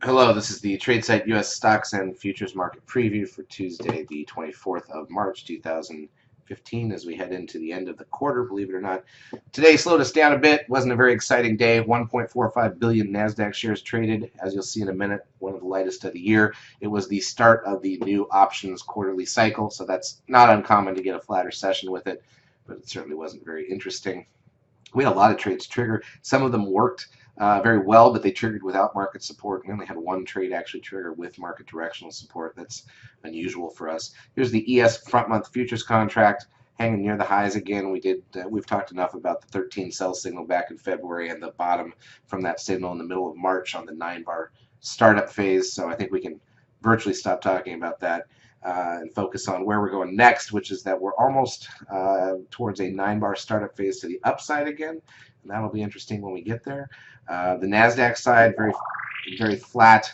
Hello, this is the Tradesight U.S. Stocks and Futures Market Preview for Tuesday, the 24th of March, 2015, as we head into the end of the quarter, believe it or not. Today slowed us down a bit. Wasn't a very exciting day. 1.45 billion NASDAQ shares traded, as you'll see in a minute, one of the lightest of the year. It was the start of the new options quarterly cycle, so that's not uncommon to get a flatter session with it, but it certainly wasn't very interesting. We had a lot of trades trigger. Some of them worked very well, but they triggered without market support. We only had one trade actually trigger with market directional support. That's unusual for us. Here's the ES front month futures contract hanging near the highs again. We've talked enough about the 13 sell signal back in February and the bottom from that signal in the middle of March on the 9-bar startup phase. So I think we can virtually stop talking about that. And focus on where we're going next, which is that we're almost towards a 9-bar startup phase to the upside again, and that'll be interesting when we get there. The NASDAQ side, very flat,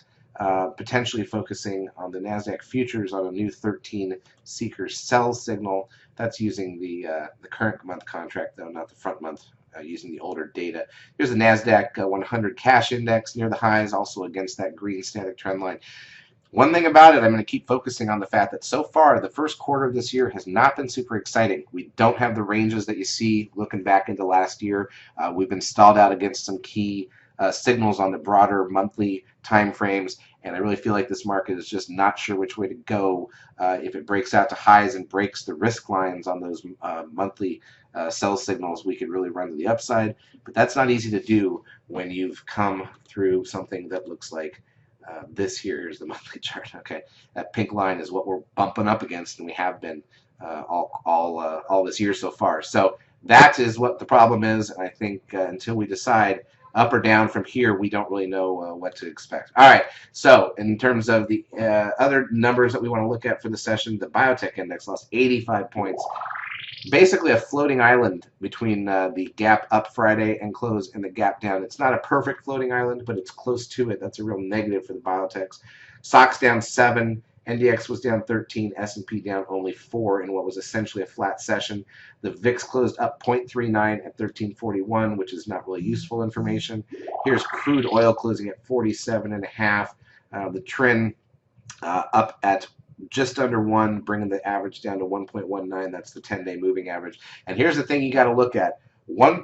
potentially focusing on the NASDAQ futures on a new 13 seeker sell signal. That's using the current month contract, though, not the front month, using the older data. Here's the NASDAQ 100 cash index near the highs, also against that green static trend line. One thing about it, I'm going to keep focusing on the fact that so far the first quarter of this year has not been super exciting. We don't have the ranges that you see looking back into last year. We've been stalled out against some key signals on the broader monthly time frames, and I really feel like this market is just not sure which way to go. If it breaks out to highs and breaks the risk lines on those monthly sell signals, we could really run to the upside, but that's not easy to do when you've come through something that looks like this here. Here's the monthly chart. Okay, that pink line is what we're bumping up against, and we have been all this year so far. So that is what the problem is. And I think until we decide up or down from here, we don't really know what to expect. All right. So in terms of the other numbers that we want to look at for the session, the biotech index lost 85 points. Basically a floating island between the gap up Friday and close and the gap down. It's not a perfect floating island, but it's close to it. That's a real negative for the biotechs. SOX down 7, NDX was down 13, S&P down only 4 in what was essentially a flat session. The VIX closed up 0.39 at 1341, which is not really useful information. Here's crude oil closing at 47.5. The trend up at just under 1, bringing the average down to 1.19. That's the 10-day moving average. And here's the thing you got to look at.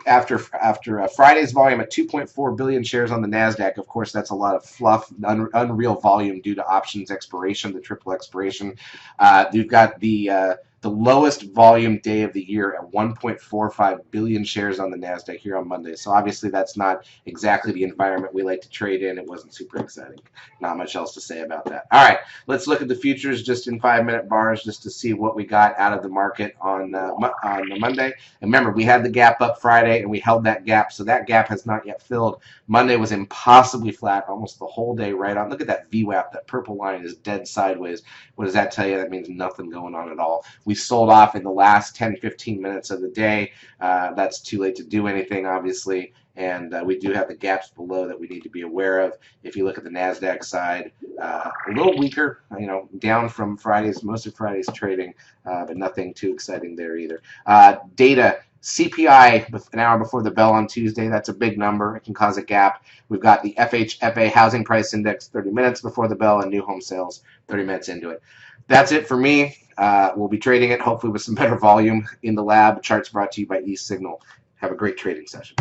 After Friday's volume at 2.4 billion shares on the NASDAQ, of course, that's a lot of fluff, unreal volume due to options expiration, the triple expiration. You've got the lowest volume day of the year at 1.45 billion shares on the NASDAQ here on Monday. So obviously that's not exactly the environment we like to trade in. It wasn't super exciting. Not much else to say about that. All right, let's look at the futures just in 5-minute bars just to see what we got out of the market on Monday. And remember, we had the gap up Friday and we held that gap, so that gap has not yet filled. Monday was impossibly flat almost the whole day right on. Look at that VWAP. That purple line is dead sideways. What does that tell you? That means nothing going on at all. We sold off in the last 10-15 minutes of the day. That's too late to do anything, obviously, and we do have the gaps below that we need to be aware of. If you look at the NASDAQ side, a little weaker, down from most of Friday's trading, but nothing too exciting there either. Data. CPI an hour before the bell on Tuesday, that's a big number. It can cause a gap. We've got the FHFA housing price index 30 minutes before the bell and new home sales 30 minutes into it. That's it for me. We'll be trading it hopefully with some better volume in the lab. Charts brought to you by eSignal. Have a great trading session.